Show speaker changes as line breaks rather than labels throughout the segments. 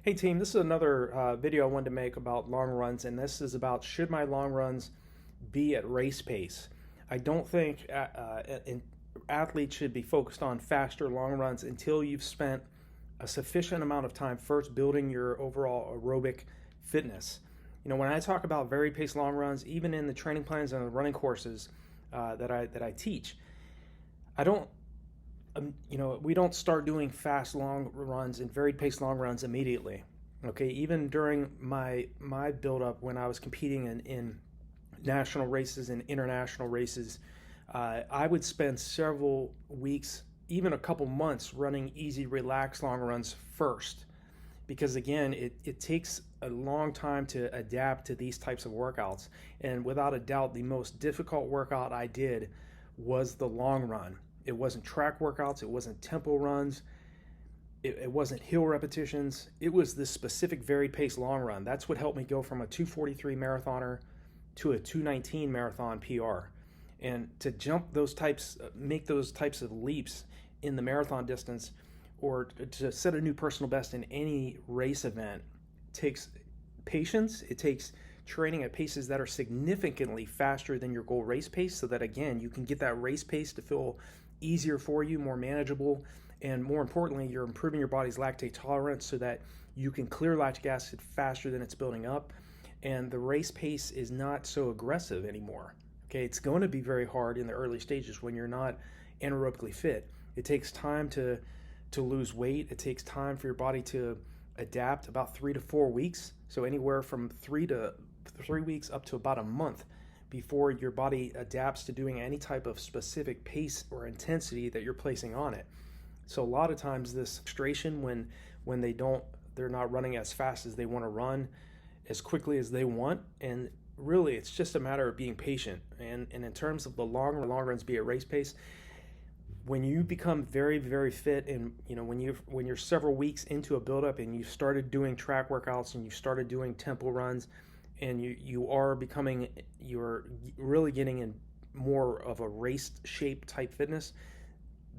Hey team, this is another video I wanted to make about long runs, and this is about should my long runs be at race pace. I don't think athletes should be focused on faster long runs until you've spent a sufficient amount of time first building your overall aerobic fitness. When I talk about varied pace long runs, even in the training plans and the running courses that I teach, I don't we don't start doing fast long runs and varied pace long runs immediately. Okay, even during my build up when I was competing in national races and international races, I would spend several weeks, even a couple months, running easy, relaxed long runs first, because again, it takes a long time to adapt to these types of workouts. And without a doubt, the most difficult workout I did was the long run. It wasn't track workouts, it wasn't tempo runs, it wasn't hill repetitions. It was this specific varied pace long run. That's what helped me go from a 2:43 marathoner to a 2:19 marathon PR. And to make those types of leaps in the marathon distance, or to set a new personal best in any race event, takes patience. It takes training at paces that are significantly faster than your goal race pace, so that again you can get that race pace to feel easier for you, more manageable, and more importantly, you're improving your body's lactate tolerance so that you can clear lactic acid faster than it's building up, and the race pace is not so aggressive anymore. Okay, it's going to be very hard in the early stages when you're not anaerobically fit. It takes time to lose weight. It takes time for your body to adapt, about 3 to 4 weeks. So anywhere from 3 weeks up to about a month before your body adapts to doing any type of specific pace or intensity that you're placing on it. So a lot of times this frustration when they're not running as fast as they want to run, as quickly as they want, and really it's just a matter of being patient. And in terms of the long runs be at race pace, when you become very, very fit, and when you're several weeks into a buildup and you've started doing track workouts and you've started doing tempo runs, and you're really getting in more of a race shape type fitness,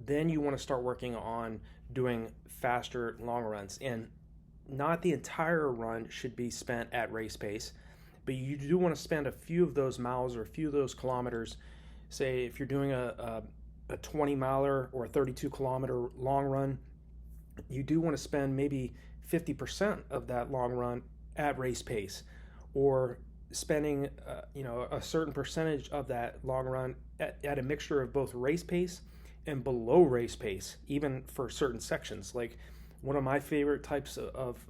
then you want to start working on doing faster long runs. And not the entire run should be spent at race pace, but you do want to spend a few of those miles or a few of those kilometers. Say if you're doing a 20 miler or a 32 kilometer long run, you do want to spend maybe 50% of that long run at race pace, or spending a certain percentage of that long run at a mixture of both race pace and below race pace, even for certain sections. Like one of my favorite types of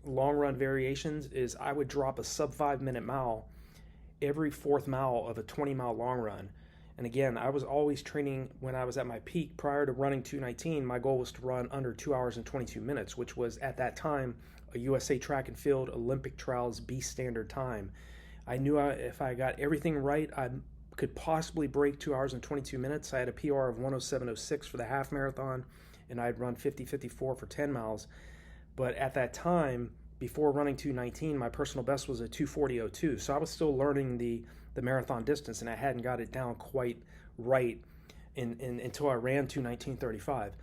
long run variations is I would drop a sub 5 minute mile every fourth mile of a 20-mile long run. And again, I was always training when I was at my peak. Prior to running 2:19, my goal was to run under 2 hours and 22 minutes, which was at that time a USA Track and Field Olympic Trials B standard time. I knew if I got everything right, I could possibly break 2 hours and 22 minutes. I had a PR of 107.06 for the half marathon, and I'd run 50:54 for 10 miles. But at that time, before running 2:19, my personal best was a 2:40.02. So I was still learning the marathon distance, and I hadn't got it down quite right until I ran 2:19.35.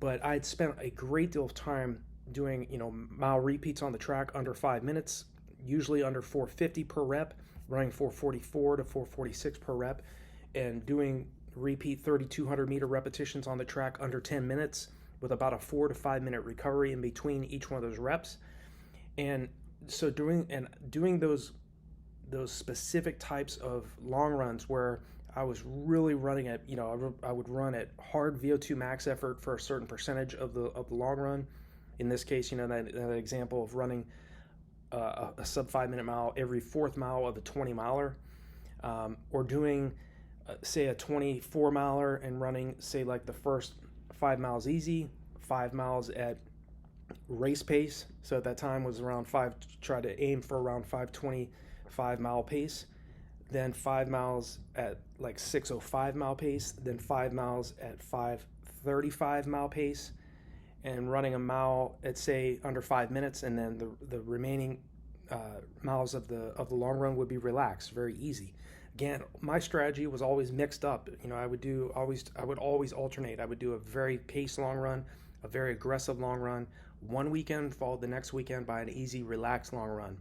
But I'd spent a great deal of time doing mile repeats on the track under 5 minutes, usually under 4:50 per rep, running 4:44 to 4:46 per rep, and doing repeat 3,200 meter repetitions on the track under 10 minutes with about a 4 to 5 minute recovery in between each one of those reps. And so doing those specific types of long runs where I was really running at, I would run at hard VO2 max effort for a certain percentage of the long run. In this case, that example of running a sub 5 minute mile every fourth mile of a 20 miler, or doing say a 24 miler and running say like the first 5 miles easy, 5 miles at race pace. So at that time was around try to aim for around 5:25 mile pace, then 5 miles at like 6:05 mile pace, then 5 miles at 5:35 mile pace, and running a mile at say under 5 minutes, and then the remaining miles of the long run would be relaxed, very easy. Again, my strategy was always mixed up. I would always alternate. I would do a very paced long run, a very aggressive long run, One weekend followed the next weekend by an easy, relaxed long run.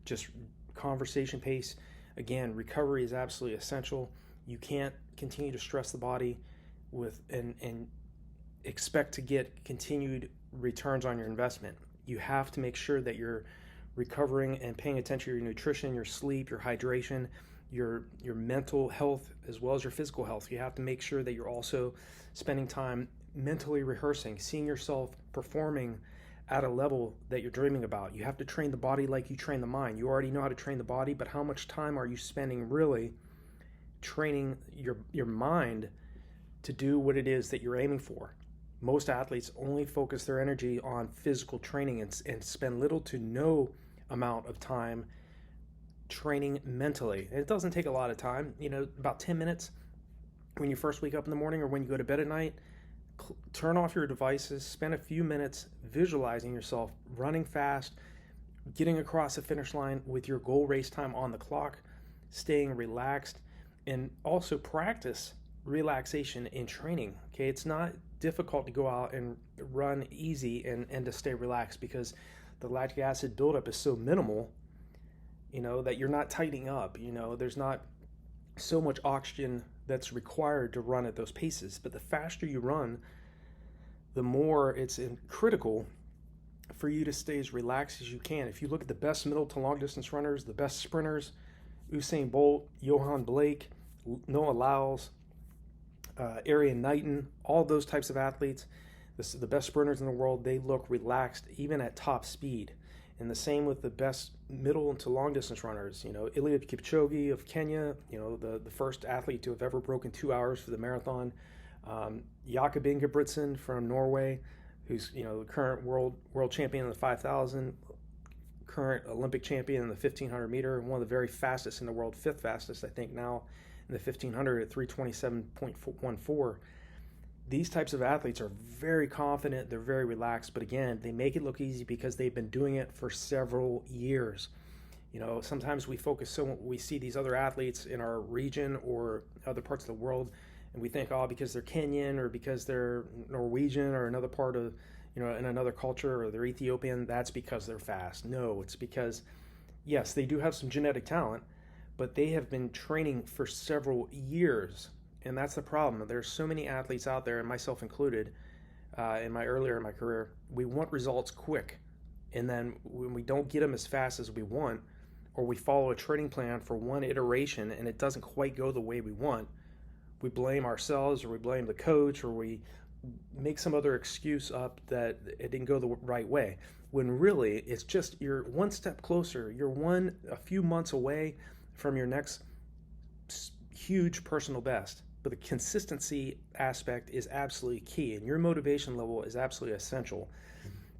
Just conversation pace. Again, recovery is absolutely essential. You can't continue to stress the body with and expect to get continued returns on your investment. You have to make sure that you're recovering and paying attention to your nutrition, your sleep, your hydration, your mental health, as well as your physical health. You have to make sure that you're also spending time mentally rehearsing, seeing yourself performing at a level that you're dreaming about. You have to train the body like you train the mind. You already know how to train the body, but how much time are you spending really training your mind to do what it is that you're aiming for? Most athletes only focus their energy on physical training and spend little to no amount of time training mentally. And it doesn't take a lot of time, about 10 minutes when you first wake up in the morning or when you go to bed at night. Turn off your devices, spend a few minutes visualizing yourself running fast, getting across the finish line with your goal race time on the clock, staying relaxed, and also practice relaxation in training. Okay, it's not difficult to go out and run easy and to stay relaxed, because the lactic acid buildup is so minimal, that you're not tightening up. There's not so much oxygen that's required to run at those paces. But the faster you run, the more it's critical for you to stay as relaxed as you can. If you look at the best middle to long distance runners, the best sprinters, Usain Bolt, Johan Blake, Noah Lyles, Arian Knighton, all those types of athletes, the best sprinters in the world, they look relaxed even at top speed. And the same with the best middle to long distance runners. Eliud Kipchoge of Kenya, the first athlete to have ever broken 2 hours for the marathon. Jakob Ingebrigtsen from Norway, who's the current world champion in the 5,000, current Olympic champion in the 1,500 meter, one of the very fastest in the world, fifth fastest I think now in the 1,500 at 3:27.14. These types of athletes are very confident, they're very relaxed, but again, they make it look easy because they've been doing it for several years. Sometimes we see these other athletes in our region or other parts of the world, and we think, because they're Kenyan or because they're Norwegian or another part of, in another culture, or they're Ethiopian, that's because they're fast. No, it's because, yes, they do have some genetic talent, but they have been training for several years. And that's the problem. There's so many athletes out there, and myself included, earlier in my career, we want results quick. And then when we don't get them as fast as we want, or we follow a training plan for one iteration and it doesn't quite go the way we want, we blame ourselves, or we blame the coach, or we make some other excuse up that it didn't go the right way. When really, it's just you're one step closer. You're a few months away from your next huge personal best. But the consistency aspect is absolutely key, and your motivation level is absolutely essential.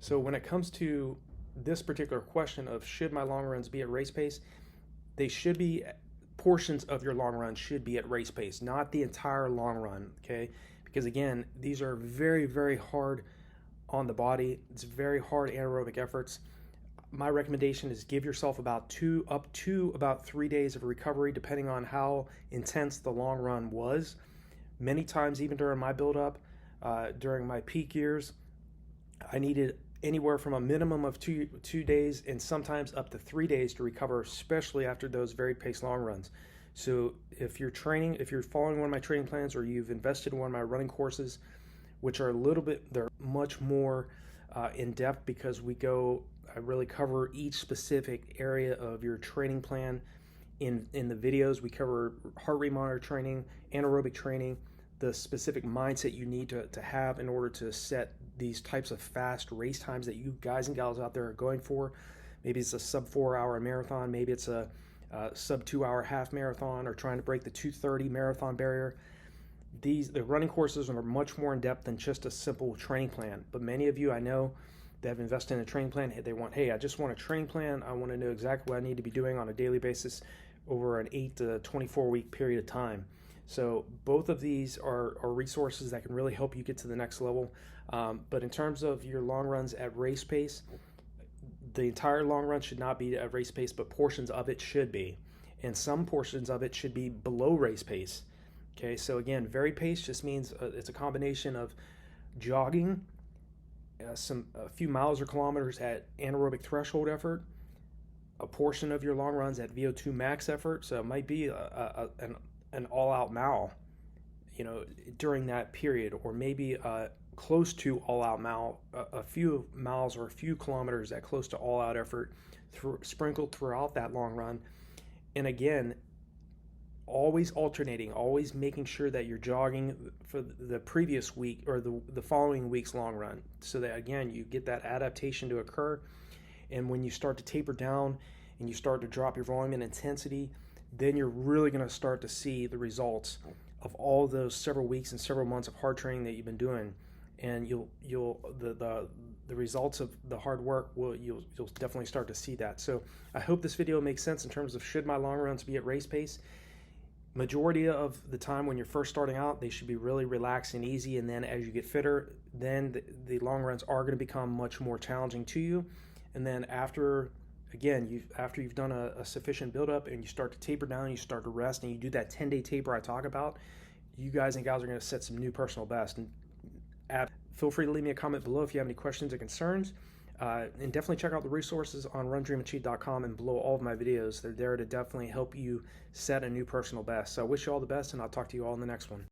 So when it comes to this particular question of should my long runs be at race pace, portions of your long run should be at race pace, not the entire long run, okay? Because again, these are very, very hard on the body. It's very hard anaerobic efforts. My recommendation is give yourself up to about 3 days of recovery, depending on how intense the long run was. Many times, even during my build-up, during my peak years, I needed anywhere from a minimum of two days and sometimes up to 3 days to recover, especially after those varied pace long runs. So if you're following one of my training plans, or you've invested in one of my running courses, which are they're much more in depth, because I really cover each specific area of your training plan in the videos. We cover heart rate monitor training, anaerobic training, the specific mindset you need to have in order to set these types of fast race times that you guys and gals out there are going for. Maybe it's a sub 4 hour marathon, maybe it's a sub 2 hour half marathon, or trying to break the 2:30 marathon barrier. The running courses are much more in depth than just a simple training plan. But many of you I know that have invested in a training plan, I just want a training plan. I want to know exactly what I need to be doing on a daily basis over an 8 to 24 week period of time. So both of these are resources that can really help you get to the next level. But in terms of your long runs at race pace, the entire long run should not be at race pace, but portions of it should be. And some portions of it should be below race pace. Okay, so again, varied pace just means it's a combination of jogging, a few miles or kilometers at anaerobic threshold effort, a portion of your long runs at VO2 max effort. So it might be an all-out mile, during that period, or maybe close to all-out mile, a few miles or a few kilometers at close to all-out effort, sprinkled throughout that long run. And again, always alternating, always making sure that you're jogging for the previous week or the following week's long run, so that again you get that adaptation to occur. And when you start to taper down and you start to drop your volume and intensity, then you're really going to start to see the results of all those several weeks and several months of hard training that you've been doing. And the results of the hard work you'll definitely start to see that. So I hope this video makes sense in terms of, should my long runs be at race pace? Majority of the time when you're first starting out, they should be really relaxed and easy, and then as you get fitter, then the long runs are going to become much more challenging to you. And then after you've done a sufficient buildup and you start to taper down, you start to rest, and you do that 10-day taper I talk about, you guys and gals are going to set some new personal best. And feel free to leave me a comment below if you have any questions or concerns. And definitely check out the resources on RunDreamAchieve.com and below all of my videos. They're there to definitely help you set a new personal best. So I wish you all the best, and I'll talk to you all in the next one.